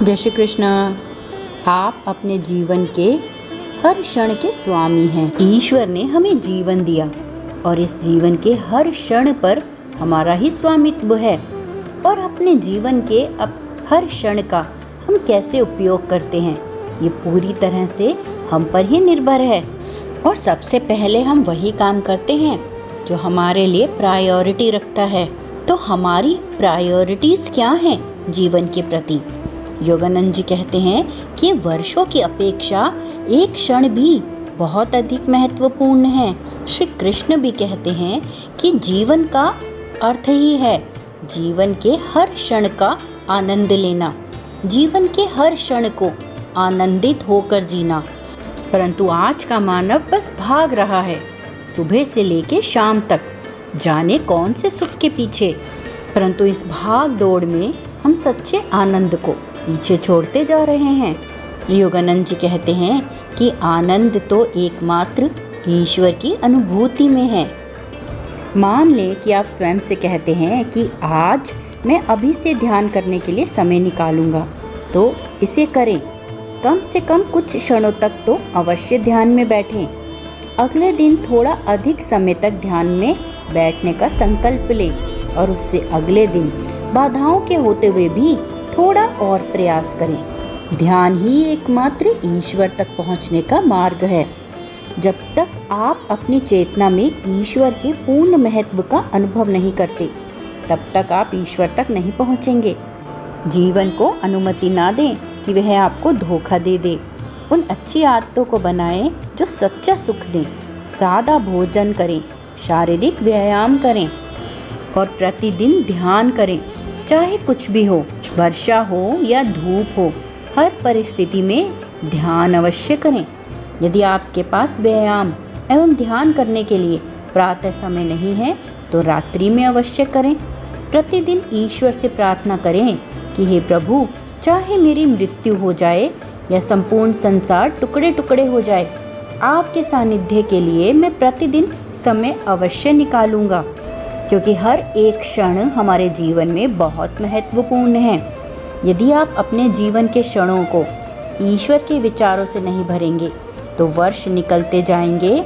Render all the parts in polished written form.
जय श्री कृष्ण। आप अपने जीवन के हर क्षण के स्वामी हैं। ईश्वर ने हमें जीवन दिया और इस जीवन के हर क्षण पर हमारा ही स्वामित्व है। और अपने जीवन के हर क्षण का हम कैसे उपयोग करते हैं, ये पूरी तरह से हम पर ही निर्भर है। और सबसे पहले हम वही काम करते हैं जो हमारे लिए प्रायोरिटी रखता है। तो हमारी प्रायोरिटीज़ क्या हैं जीवन के प्रति? योगानंद जी कहते हैं कि वर्षों की अपेक्षा एक क्षण भी बहुत अधिक महत्वपूर्ण है। श्री कृष्ण भी कहते हैं कि जीवन का अर्थ ही है जीवन के हर क्षण का आनंद लेना, जीवन के हर क्षण को आनंदित होकर जीना। परंतु आज का मानव बस भाग रहा है सुबह से लेके शाम तक, जाने कौन से सुख के पीछे। परंतु इस भाग दौड़ में हम सच्चे आनंद को पीछे छोड़ते जा रहे हैं। योगानंद जी कहते हैं कि आनंद तो एकमात्र ईश्वर की अनुभूति में है। मान ले कि आप स्वयं से कहते हैं कि आज मैं अभी से ध्यान करने के लिए समय निकालूंगा, तो इसे करें। कम से कम कुछ क्षणों तक तो अवश्य ध्यान में बैठें। अगले दिन थोड़ा अधिक समय तक ध्यान में बैठने का संकल्प लें और उससे अगले दिन बाधाओं के होते हुए भी थोड़ा और प्रयास करें। ध्यान ही एकमात्र ईश्वर तक पहुंचने का मार्ग है। जब तक आप अपनी चेतना में ईश्वर के पूर्ण महत्व का अनुभव नहीं करते, तब तक आप ईश्वर तक नहीं पहुंचेंगे। जीवन को अनुमति ना दें कि वह आपको धोखा दे दे। उन अच्छी आदतों को बनाएं जो सच्चा सुख दें। सादा भोजन करें, शारीरिक व्यायाम करें और प्रतिदिन ध्यान करें। चाहे कुछ भी हो, वर्षा हो या धूप हो, हर परिस्थिति में ध्यान अवश्य करें। यदि आपके पास व्यायाम एवं ध्यान करने के लिए प्रातः समय नहीं है, तो रात्रि में अवश्य करें। प्रतिदिन ईश्वर से प्रार्थना करें कि हे प्रभु, चाहे मेरी मृत्यु हो जाए या संपूर्ण संसार टुकड़े टुकड़े हो जाए, आपके सानिध्य के लिए मैं प्रतिदिन समय अवश्य निकालूंगा, क्योंकि हर एक क्षण हमारे जीवन में बहुत महत्वपूर्ण है। यदि आप अपने जीवन के क्षणों को ईश्वर के विचारों से नहीं भरेंगे, तो वर्ष निकलते जाएंगे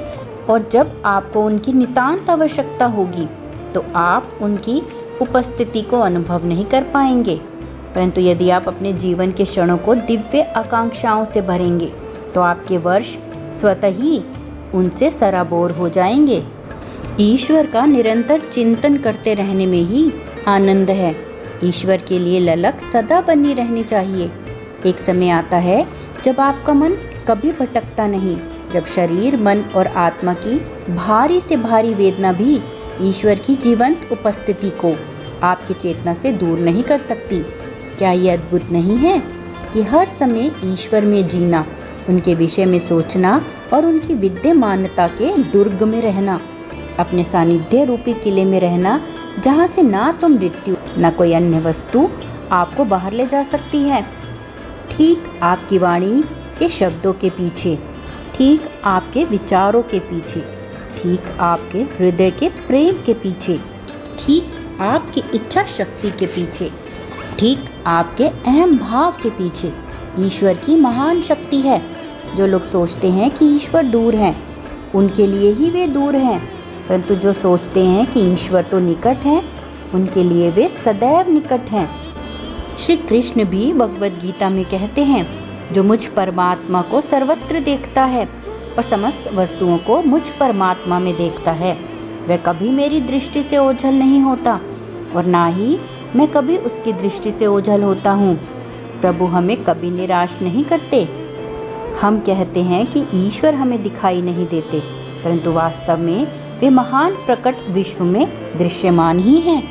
और जब आपको उनकी नितांत आवश्यकता होगी, तो आप उनकी उपस्थिति को अनुभव नहीं कर पाएंगे। परंतु यदि आप अपने जीवन के क्षणों को दिव्य आकांक्षाओं से भरेंगे, तो आपके वर्ष स्वतः ही उनसे सराबोर हो जाएंगे। ईश्वर का निरंतर चिंतन करते रहने में ही आनंद है। ईश्वर के लिए ललक सदा बनी रहनी चाहिए। एक समय आता है जब आपका मन कभी भटकता नहीं, जब शरीर, मन और आत्मा की भारी से भारी वेदना भी ईश्वर की जीवंत उपस्थिति को आपकी चेतना से दूर नहीं कर सकती। क्या ये अद्भुत नहीं है कि हर समय ईश्वर में जीना, उनके विषय में सोचना और उनकी विद्यमानता के दुर्ग में रहना, अपने सानिध्य रूपी किले में रहना, जहाँ से ना तो मृत्यु ना कोई अन्य वस्तु आपको बाहर ले जा सकती है। ठीक आपकी वाणी के शब्दों के पीछे, ठीक आपके विचारों के पीछे, ठीक आपके हृदय के प्रेम के पीछे, ठीक आपकी इच्छा शक्ति के पीछे, ठीक आपके अहम भाव के पीछे ईश्वर की महान शक्ति है। जो लोग सोचते हैं कि ईश्वर दूर हैं, उनके लिए ही वे दूर हैं। परंतु जो सोचते हैं कि ईश्वर तो निकट हैं, उनके लिए वे सदैव निकट हैं। श्री कृष्ण भी भगवद गीता में कहते हैं, जो मुझ परमात्मा को सर्वत्र देखता है और समस्त वस्तुओं को मुझ परमात्मा में देखता है, वह कभी मेरी दृष्टि से ओझल नहीं होता और ना ही मैं कभी उसकी दृष्टि से ओझल होता हूँ। प्रभु हमें कभी निराश नहीं करते। हम कहते हैं कि ईश्वर हमें दिखाई नहीं देते, परंतु वास्तव में वे महान प्रकट विश्व में दृश्यमान ही हैं।